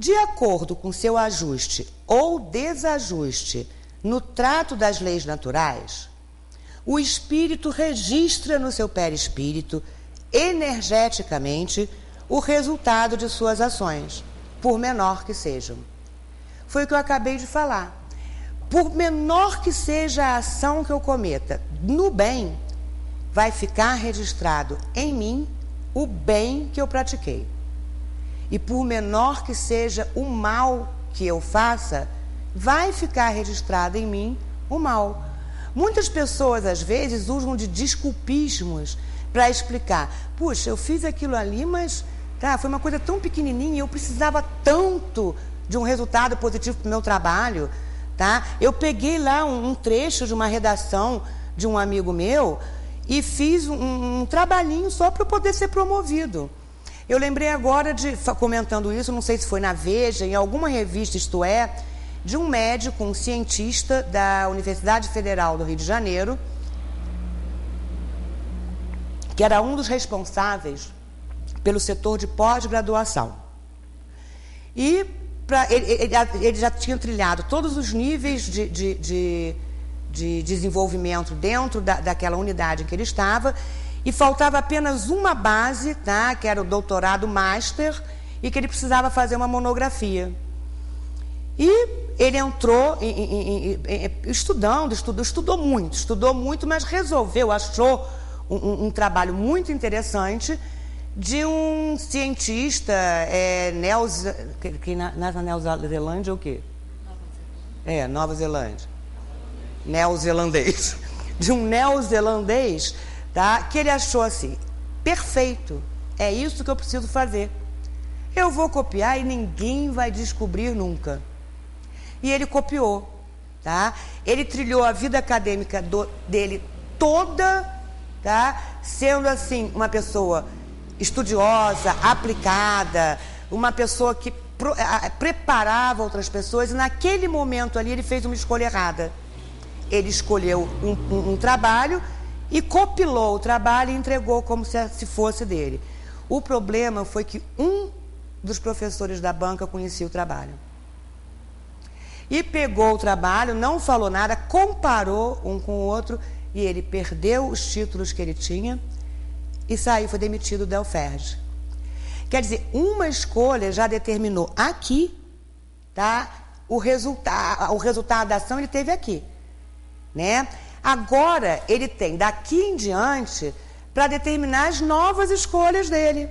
De acordo com seu ajuste ou desajuste no trato das leis naturais, o espírito registra no seu perispírito, energeticamente, o resultado de suas ações, por menor que sejam. Foi o que eu acabei de falar. Por menor que seja a ação que eu cometa no bem, vai ficar registrado em mim o bem que eu pratiquei. E por menor que seja o mal que eu faça, vai ficar registrado em mim o mal. Muitas pessoas, às vezes, usam de desculpismos para explicar. Puxa, eu fiz aquilo ali, mas foi uma coisa tão pequenininha e eu precisava tanto de um resultado positivo para o meu trabalho. Eu peguei lá um trecho de uma redação de um amigo meu e fiz um trabalhinho só para eu poder ser promovido. Eu lembrei agora, comentando isso, não sei se foi na Veja, em alguma revista, isto é, de um médico, um cientista da Universidade Federal do Rio de Janeiro, que era um dos responsáveis pelo setor de pós-graduação. E ele já tinha trilhado todos os níveis de desenvolvimento dentro daquela unidade em que ele estava, e faltava apenas uma base, que era o doutorado master, e que ele precisava fazer uma monografia. E ele entrou estudou muito, mas achou um trabalho muito interessante de um cientista na Nova Zelândia, o quê? Nova Zelândia. Neozelandês. De um neozelandês, que ele achou assim, perfeito, é isso que eu preciso fazer. Eu vou copiar e ninguém vai descobrir nunca. E ele copiou. Ele trilhou a vida acadêmica dele toda, sendo assim uma pessoa estudiosa, aplicada, uma pessoa que preparava outras pessoas, e naquele momento ali ele fez uma escolha errada. Ele escolheu um trabalho e compilou o trabalho e entregou como se fosse dele. O problema foi que um dos professores da banca conhecia o trabalho. E pegou o trabalho, não falou nada, comparou um com o outro, e ele perdeu os títulos que ele tinha e foi demitido da UFERJ. Quer dizer, uma escolha já determinou aqui, o resultado da ação ele teve aqui, Agora, ele tem daqui em diante para determinar as novas escolhas dele.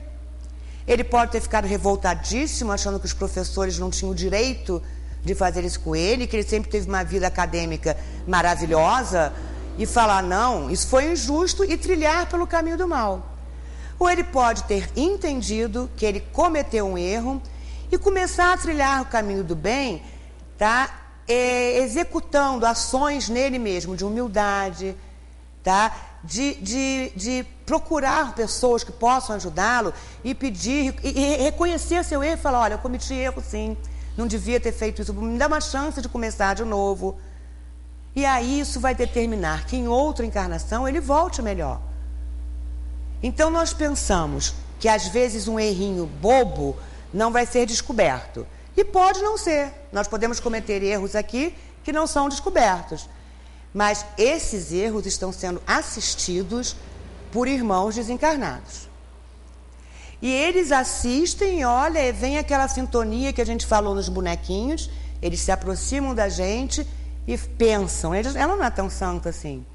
Ele pode ter ficado revoltadíssimo, achando que os professores não tinham o direito de fazer isso com ele, que ele sempre teve uma vida acadêmica maravilhosa, e falar, não, isso foi injusto, e trilhar pelo caminho do mal. Ou ele pode ter entendido que ele cometeu um erro e começar a trilhar o caminho do bem, executando ações nele mesmo de humildade, de procurar pessoas que possam ajudá-lo e pedir, e reconhecer seu erro e falar, olha, eu cometi erro sim, não devia ter feito isso, me dá uma chance de começar de novo. E aí isso vai determinar que em outra encarnação ele volte melhor. Então nós pensamos que às vezes um errinho bobo não vai ser descoberto. E pode não ser. Nós podemos cometer erros aqui que não são descobertos. Mas esses erros estão sendo assistidos por irmãos desencarnados. E eles assistem, olha, e vem aquela sintonia que a gente falou nos bonequinhos, eles se aproximam da gente e pensam, ela não é tão santa assim.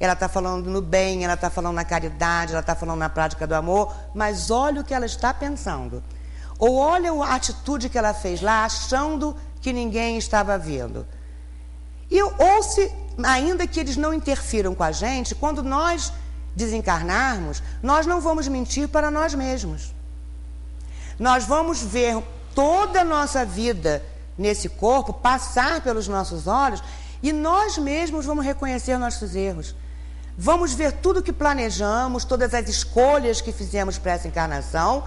Ela está falando no bem, ela está falando na caridade, ela está falando na prática do amor, mas olha o que ela está pensando. Ou olha a atitude que ela fez lá, achando que ninguém estava vendo. Ou se, ainda que eles não interfiram com a gente, quando nós desencarnarmos, nós não vamos mentir para nós mesmos. Nós vamos ver toda a nossa vida nesse corpo passar pelos nossos olhos e nós mesmos vamos reconhecer nossos erros. Vamos ver tudo que planejamos, todas as escolhas que fizemos para essa encarnação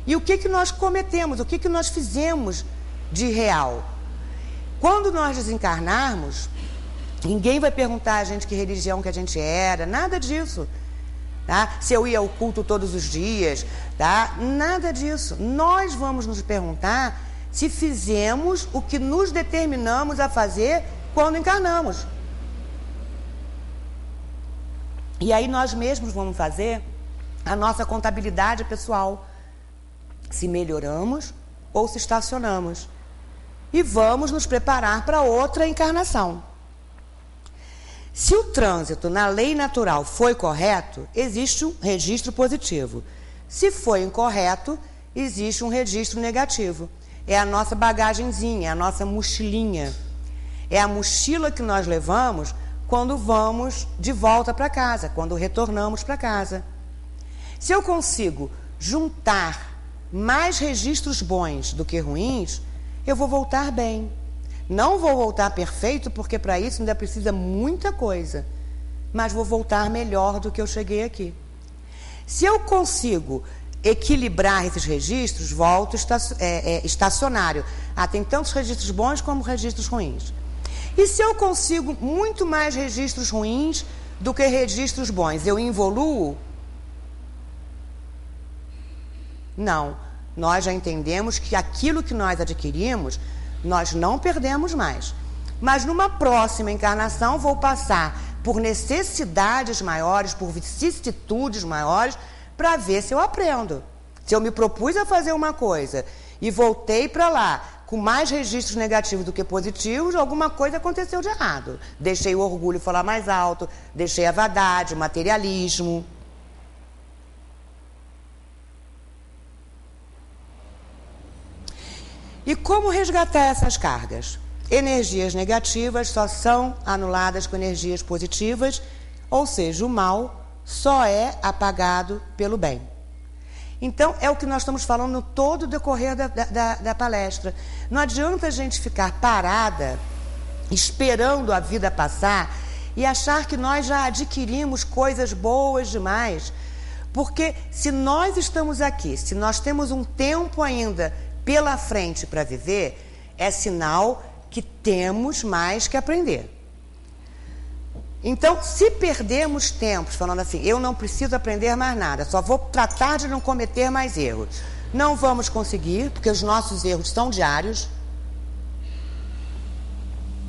e o que nós cometemos, o que nós fizemos de real. Quando nós desencarnarmos, ninguém vai perguntar a gente que religião que a gente era, nada disso. Se eu ia ao culto todos os dias, nada disso. Nós vamos nos perguntar se fizemos o que nos determinamos a fazer quando encarnamos. E aí nós mesmos vamos fazer a nossa contabilidade pessoal, se melhoramos ou se estacionamos. E vamos nos preparar para outra encarnação. Se o trânsito na lei natural foi correto, existe um registro positivo. Se foi incorreto, existe um registro negativo. É a nossa bagagenzinha, é a nossa mochilinha. É a mochila que nós levamos quando vamos de volta para casa, quando retornamos para casa. Se eu consigo juntar mais registros bons do que ruins, eu vou voltar bem. Não vou voltar perfeito, porque para isso ainda precisa muita coisa, mas vou voltar melhor do que eu cheguei aqui. Se eu consigo equilibrar esses registros, volto estacionário. Tem tantos registros bons como registros ruins. E se eu consigo muito mais registros ruins do que registros bons, eu involuo? Não. Nós já entendemos que aquilo que nós adquirimos, nós não perdemos mais. Mas numa próxima encarnação vou passar por necessidades maiores, por vicissitudes maiores, para ver se eu aprendo. Se eu me propus a fazer uma coisa e voltei para lá com mais registros negativos do que positivos, alguma coisa aconteceu de errado. Deixei o orgulho falar mais alto, deixei a vaidade, o materialismo. E como resgatar essas cargas? Energias negativas só são anuladas com energias positivas, ou seja, o mal só é apagado pelo bem. Então, é o que nós estamos falando no todo o decorrer da palestra. Não adianta a gente ficar parada, esperando a vida passar e achar que nós já adquirimos coisas boas demais. Porque se nós estamos aqui, se nós temos um tempo ainda pela frente para viver, é sinal que temos mais que aprender. Então, se perdemos tempo falando assim, eu não preciso aprender mais nada, só vou tratar de não cometer mais erros, não vamos conseguir, porque os nossos erros são diários.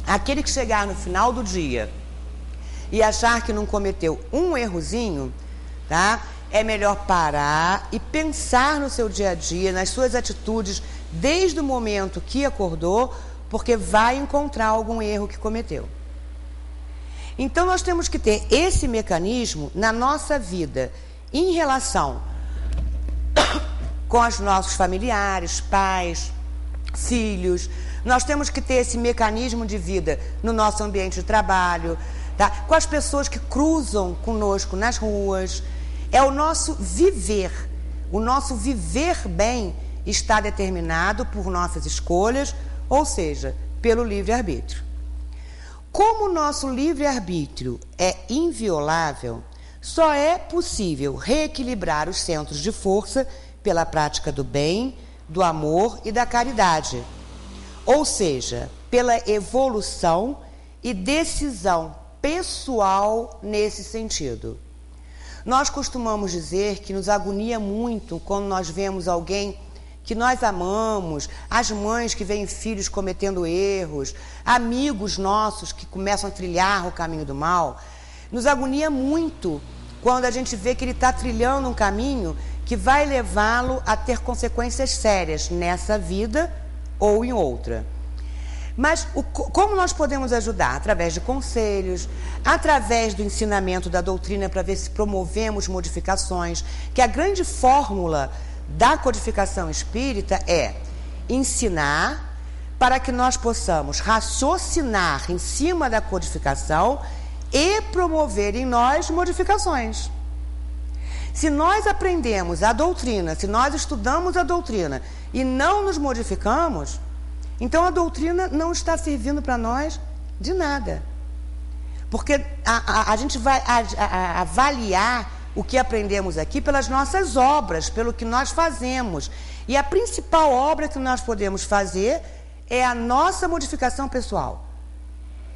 Aquele que chegar no final do dia e achar que não cometeu um errozinho, tá? É melhor parar e pensar no seu dia a dia, nas suas atitudes, desde o momento que acordou, porque vai encontrar algum erro que cometeu. Então, nós temos que ter esse mecanismo na nossa vida, em relação com os nossos familiares, pais, filhos. Nós temos que ter esse mecanismo de vida no nosso ambiente de trabalho, tá? Com as pessoas que cruzam conosco nas ruas. É o nosso viver bem está determinado por nossas escolhas, ou seja, pelo livre-arbítrio. Como o nosso livre-arbítrio é inviolável, só é possível reequilibrar os centros de força pela prática do bem, do amor e da caridade, ou seja, pela evolução e decisão pessoal nesse sentido. Nós costumamos dizer que nos agonia muito quando nós vemos alguém que nós amamos, as mães que veem filhos cometendo erros, amigos nossos que começam a trilhar o caminho do mal. Nos agonia muito quando a gente vê que ele está trilhando um caminho que vai levá-lo a ter consequências sérias nessa vida ou em outra. Mas como nós podemos ajudar? Através de conselhos, através do ensinamento da doutrina para ver se promovemos modificações, que a grande fórmula da codificação espírita é ensinar para que nós possamos raciocinar em cima da codificação e promover em nós modificações. Se nós aprendemos a doutrina, se nós estudamos a doutrina e não nos modificamos, então a doutrina não está servindo para nós de nada. Porque a gente vai avaliar o que aprendemos aqui pelas nossas obras, pelo que nós fazemos. E a principal obra que nós podemos fazer é a nossa modificação pessoal.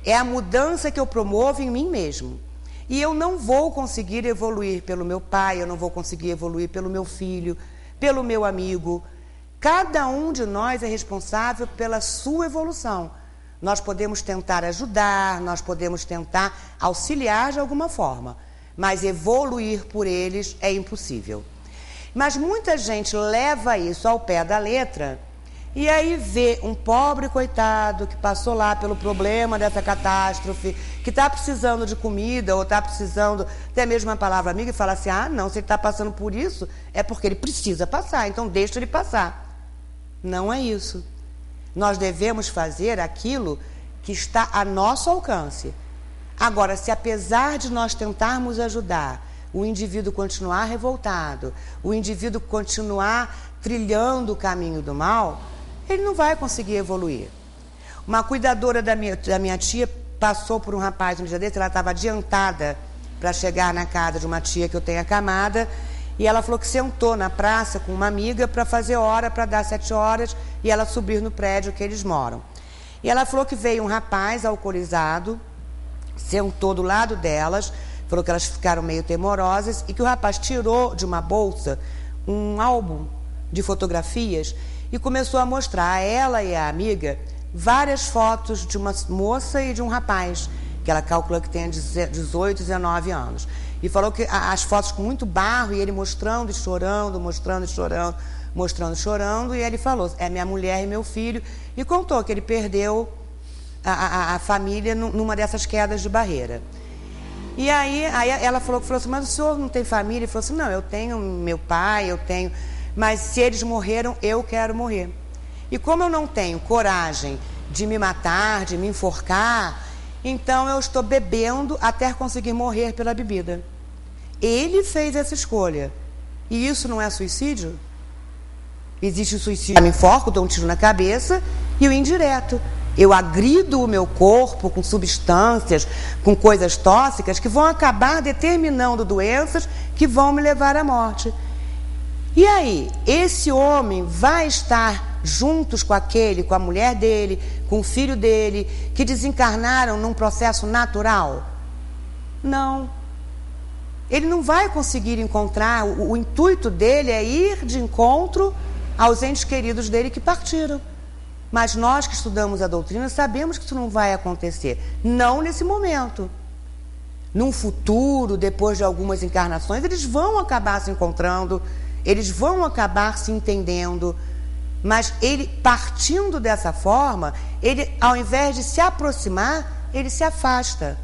É a mudança que eu promovo em mim mesmo. E eu não vou conseguir evoluir pelo meu pai, eu não vou conseguir evoluir pelo meu filho, pelo meu amigo. Cada um de nós é responsável pela sua evolução. Nós podemos tentar ajudar, nós podemos tentar auxiliar de alguma forma, mas evoluir por eles é impossível. Mas muita gente leva isso ao pé da letra e aí vê um pobre coitado que passou lá pelo problema dessa catástrofe, que está precisando de comida ou está precisando até mesmo uma palavra amiga e fala assim, ah, não, se ele está passando por isso é porque ele precisa passar, então deixa ele passar. Não é isso. Nós devemos fazer aquilo que está a nosso alcance. Agora, se apesar de nós tentarmos ajudar, o indivíduo continuar revoltado, o indivíduo continuar trilhando o caminho do mal, ele não vai conseguir evoluir. Uma cuidadora da minha tia passou por um rapaz um dia desse, ela estava adiantada para chegar na casa de uma tia que eu tenho acamada, e ela falou que sentou na praça com uma amiga para fazer hora, para dar 7 horas, e ela subir no prédio que eles moram. E ela falou que veio um rapaz alcoolizado, sentou do lado delas, falou que elas ficaram meio temorosas, e que o rapaz tirou de uma bolsa um álbum de fotografias e começou a mostrar a ela e a amiga várias fotos de uma moça e de um rapaz, que ela calcula que tenha 18, 19 anos. E falou que as fotos com muito barro, e ele mostrando e chorando, mostrando e chorando, mostrando e chorando, e ele falou, é minha mulher e meu filho, e contou que ele perdeu a família numa dessas quedas de barreira. E aí ela falou assim, mas o senhor não tem família? Ele falou assim, não, eu tenho meu pai, eu tenho, mas se eles morreram, eu quero morrer. E como eu não tenho coragem de me matar, de me enforcar, então eu estou bebendo até conseguir morrer pela bebida. Ele fez essa escolha. E isso não é suicídio? Existe o suicídio, eu me enforco, dou um tiro na cabeça, e o indireto. Eu agrido o meu corpo com substâncias, com coisas tóxicas que vão acabar determinando doenças que vão me levar à morte. E aí, esse homem vai estar juntos com aquele, com a mulher dele, com o filho dele, que desencarnaram num processo natural? Não. Ele não vai conseguir encontrar, o intuito dele é ir de encontro aos entes queridos dele que partiram. Mas nós que estudamos a doutrina sabemos que isso não vai acontecer. Não nesse momento. Num futuro, depois de algumas encarnações, eles vão acabar se encontrando, eles vão acabar se entendendo. Mas ele, partindo dessa forma, ele, ao invés de se aproximar, ele se afasta.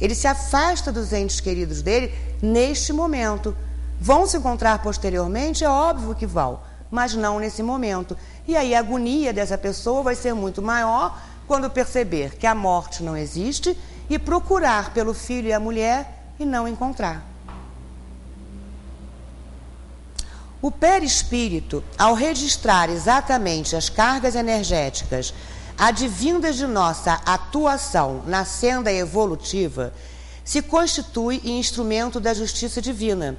Ele se afasta dos entes queridos dele neste momento. Vão se encontrar posteriormente? É óbvio que vão, mas não nesse momento. E aí a agonia dessa pessoa vai ser muito maior quando perceber que a morte não existe e procurar pelo filho e a mulher e não encontrar. O perispírito, ao registrar exatamente as cargas energéticas advindas de nossa atuação na senda evolutiva, se constitui em instrumento da justiça divina,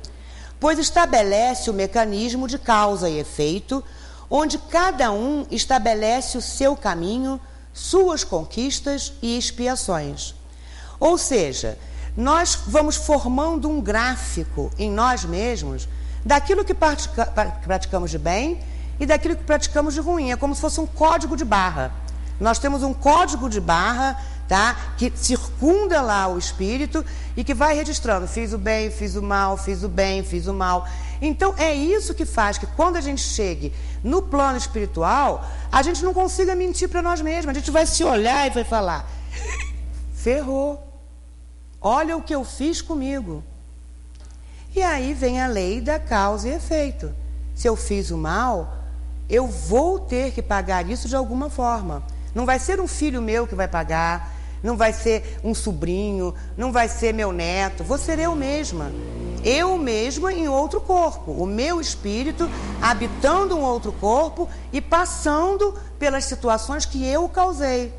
pois estabelece o mecanismo de causa e efeito, onde cada um estabelece o seu caminho, suas conquistas e expiações. Ou seja, nós vamos formando um gráfico em nós mesmos daquilo que praticamos de bem e daquilo que praticamos de ruim. É como se fosse um código de barra. Nós temos um código de barra, tá, que circunda lá o espírito e que vai registrando, fiz o bem, fiz o mal, fiz o bem, fiz o mal. Então é isso que faz que quando a gente chegue no plano espiritual, a gente não consiga mentir para nós mesmos. A gente vai se olhar e vai falar, ferrou, olha o que eu fiz comigo. E aí vem a lei da causa e efeito. Se eu fiz o mal, eu vou ter que pagar isso de alguma forma. Não vai ser um filho meu que vai pagar, não vai ser um sobrinho, não vai ser meu neto, vou ser eu mesma. Eu mesma em outro corpo, o meu espírito habitando um outro corpo e passando pelas situações que eu causei.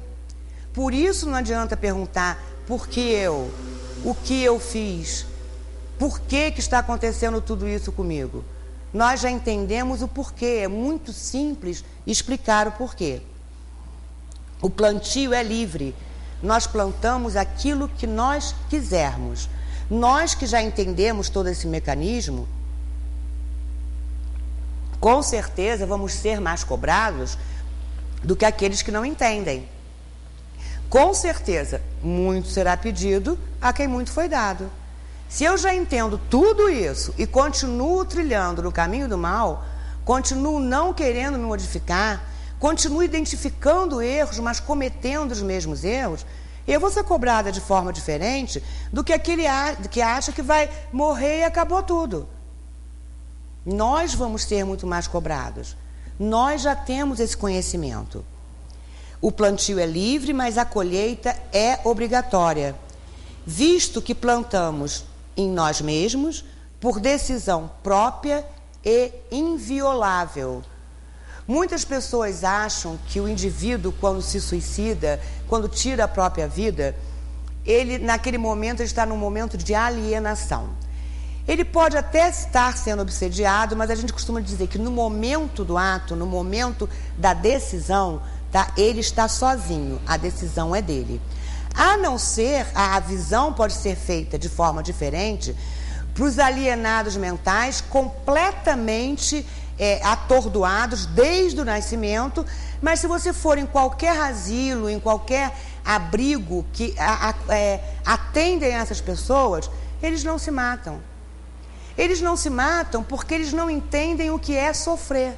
Por isso não adianta perguntar por que eu, o que eu fiz, por que está acontecendo tudo isso comigo. Nós já entendemos o porquê, é muito simples explicar o porquê. O plantio é livre, nós plantamos aquilo que nós quisermos. Nós que já entendemos todo esse mecanismo, com certeza vamos ser mais cobrados do que aqueles que não entendem. Com certeza, muito será pedido a quem muito foi dado. Se eu já entendo tudo isso e continuo trilhando no caminho do mal, continuo não querendo me modificar, continuo identificando erros, mas cometendo os mesmos erros, eu vou ser cobrada de forma diferente do que aquele que acha que vai morrer e acabou tudo. Nós vamos ser muito mais cobrados. Nós já temos esse conhecimento. O plantio é livre, mas a colheita é obrigatória, visto que plantamos em nós mesmos por decisão própria e inviolável. Muitas pessoas acham que o indivíduo, quando se suicida, quando tira a própria vida, ele, naquele momento, ele está num momento de alienação. Ele pode até estar sendo obsediado, mas a gente costuma dizer que no momento do ato, no momento da decisão, tá, ele está sozinho, a decisão é dele. A não ser, a visão pode ser feita de forma diferente para os alienados mentais completamente atordoados desde o nascimento, mas se você for em qualquer asilo, em qualquer abrigo que atendem essas pessoas, eles não se matam. Eles não se matam porque eles não entendem o que é sofrer.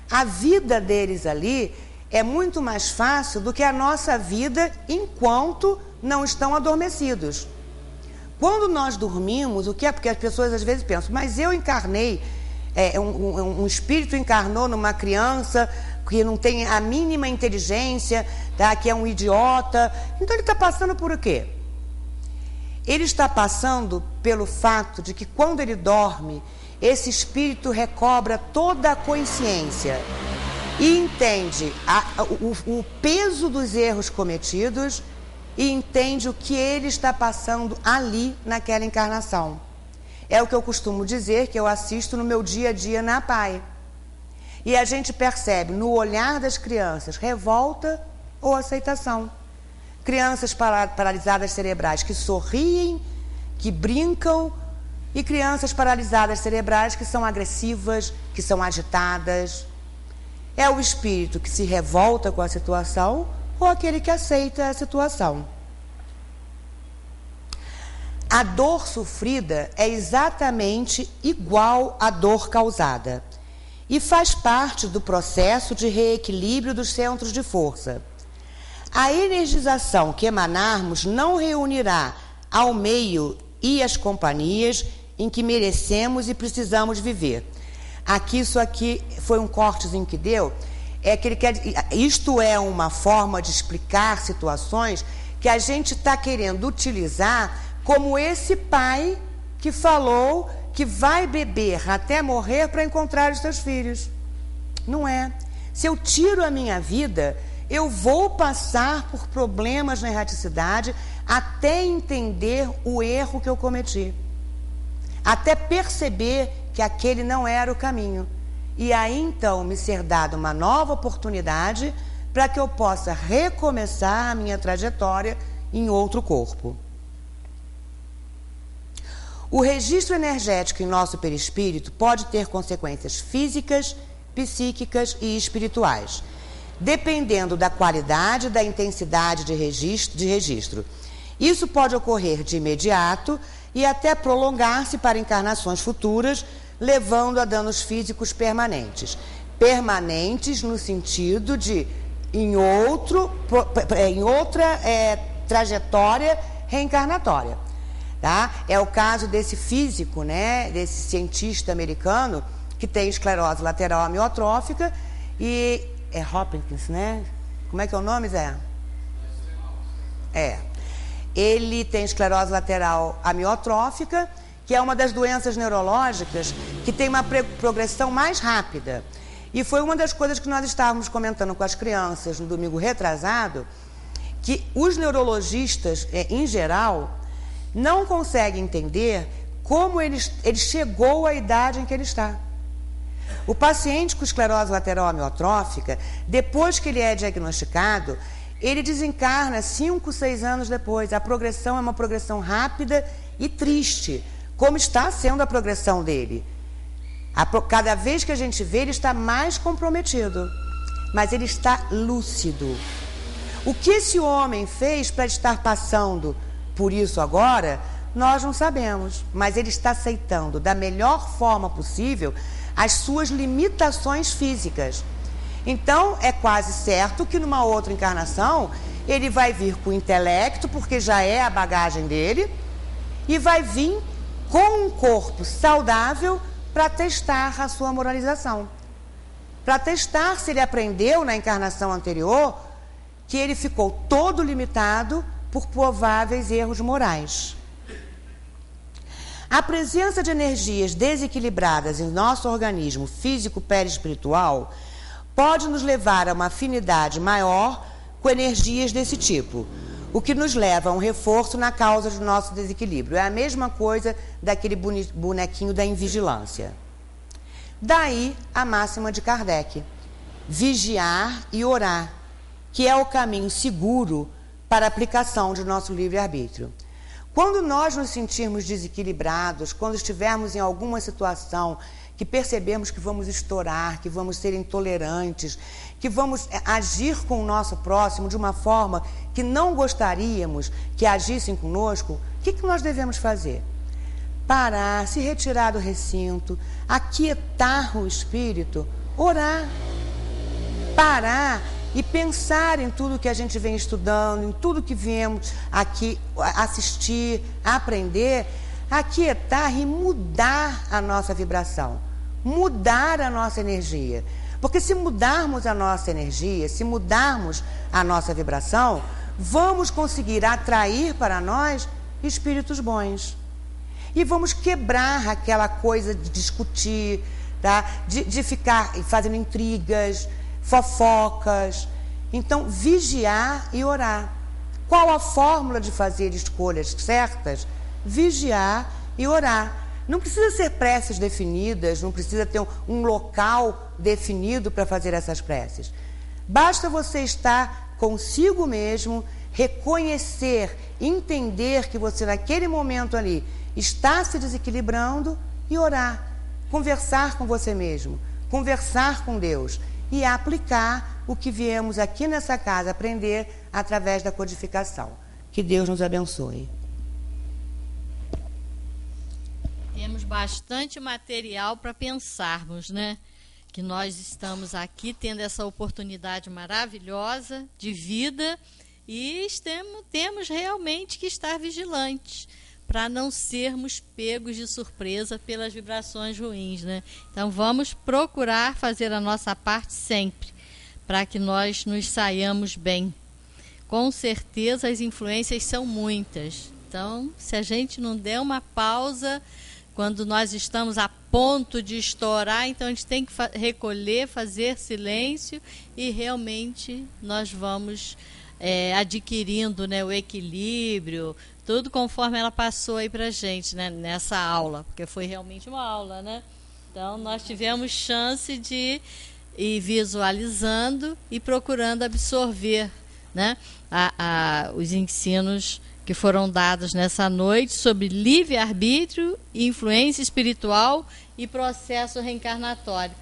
A vida deles ali é muito mais fácil do que a nossa vida enquanto não estão adormecidos. Quando nós dormimos, o que é? Porque as pessoas às vezes pensam, mas eu encarnei, um espírito encarnou numa criança que não tem a mínima inteligência, tá? Que é um idiota. Então ele está passando por o quê? Ele está passando pelo fato de que quando ele dorme, esse espírito recobra toda a consciência e entende o peso dos erros cometidos e entende o que ele está passando ali naquela encarnação. É o que eu costumo dizer, que eu assisto no meu dia a dia na PAI. E a gente percebe no olhar das crianças revolta ou aceitação. Crianças paralisadas cerebrais que sorriem, que brincam, e crianças paralisadas cerebrais que são agressivas, que são agitadas. É o espírito que se revolta com a situação ou aquele que aceita a situação. A dor sofrida é exatamente igual à dor causada e faz parte do processo de reequilíbrio dos centros de força. A energização que emanarmos não reunirá ao meio e as companhias em que merecemos e precisamos viver. Isso aqui foi um cortezinho que deu. Isto é uma forma de explicar situações que a gente está querendo utilizar como esse pai que falou que vai beber até morrer para encontrar os seus filhos. Não é. Se eu tiro a minha vida, eu vou passar por problemas na erraticidade até entender o erro que eu cometi. Até perceber que aquele não era o caminho. E aí, então, me ser dada uma nova oportunidade para que eu possa recomeçar a minha trajetória em outro corpo. O registro energético em nosso perispírito pode ter consequências físicas, psíquicas e espirituais, dependendo da qualidade e da intensidade de registro. Isso pode ocorrer de imediato e até prolongar-se para encarnações futuras, levando a danos físicos permanentes. Permanentes no sentido de em outra trajetória reencarnatória. Tá? É o caso desse físico, né, desse cientista americano que tem esclerose lateral amiotrófica e é Hopkins, né? Como é que é o nome, Zé? Ele tem esclerose lateral amiotrófica, que é uma das doenças neurológicas que tem uma progressão mais rápida. E foi uma das coisas que nós estávamos comentando com as crianças no domingo retrasado, que os neurologistas, em geral, não conseguem entender como ele chegou à idade em que ele está. O paciente com esclerose lateral amiotrófica, depois que ele é diagnosticado, ele desencarna 5, 6 anos depois. A progressão é uma progressão rápida e triste, como está sendo a progressão dele. Cada vez que a gente vê, ele está mais comprometido, mas ele está lúcido. O que esse homem fez para estar passando por isso agora, nós não sabemos, mas ele está aceitando da melhor forma possível as suas limitações físicas. Então, é quase certo que numa outra encarnação, ele vai vir com o intelecto, porque já é a bagagem dele, e vai vir com um corpo saudável para testar a sua moralização. Para testar se ele aprendeu na encarnação anterior que ele ficou todo limitado por prováveis erros morais. A presença de energias desequilibradas em nosso organismo físico perispiritual pode nos levar a uma afinidade maior com energias desse tipo, o que nos leva a um reforço na causa do nosso desequilíbrio. É a mesma coisa daquele bonequinho da invigilância. Daí a máxima de Kardec: vigiar e orar, que é o caminho seguro para a aplicação de nosso livre-arbítrio. Quando nós nos sentirmos desequilibrados, quando estivermos em alguma situação que percebemos que vamos estourar, que vamos ser intolerantes, que vamos agir com o nosso próximo de uma forma que não gostaríamos que agissem conosco, o que nós devemos fazer? Parar, se retirar do recinto, aquietar o espírito, orar, parar e pensar em tudo que a gente vem estudando, em tudo que viemos aqui assistir, aprender, aquietar e mudar a nossa vibração, mudar a nossa energia. Porque se mudarmos a nossa energia, se mudarmos a nossa vibração, vamos conseguir atrair para nós espíritos bons. E vamos quebrar aquela coisa de discutir, tá? de ficar fazendo intrigas, fofocas. Então, vigiar e orar. Qual a fórmula de fazer escolhas certas? Vigiar e orar. Não precisa ser preces definidas, não precisa ter um local definido para fazer essas preces. Basta você estar consigo mesmo, reconhecer, entender que você naquele momento ali está se desequilibrando e orar. Conversar com você mesmo, conversar com Deus e aplicar o que viemos aqui nessa casa aprender através da codificação. Que Deus nos abençoe. Temos bastante material para pensarmos, né? Que nós estamos aqui tendo essa oportunidade maravilhosa de vida e temos realmente que estar vigilantes para não sermos pegos de surpresa pelas vibrações ruins, né? Então vamos procurar fazer a nossa parte sempre, para que nós nos saiamos bem. Com certeza as influências são muitas. Então, se a gente não der uma pausa quando nós estamos a ponto de estourar, então a gente tem que recolher, fazer silêncio e realmente nós vamos adquirindo, né, o equilíbrio, tudo conforme ela passou aí pra gente, né, nessa aula, porque foi realmente uma aula, né? Então nós tivemos chance de ir visualizando e procurando absorver, né, os ensinos que foram dados nessa noite sobre livre-arbítrio, influência espiritual e processo reencarnatório.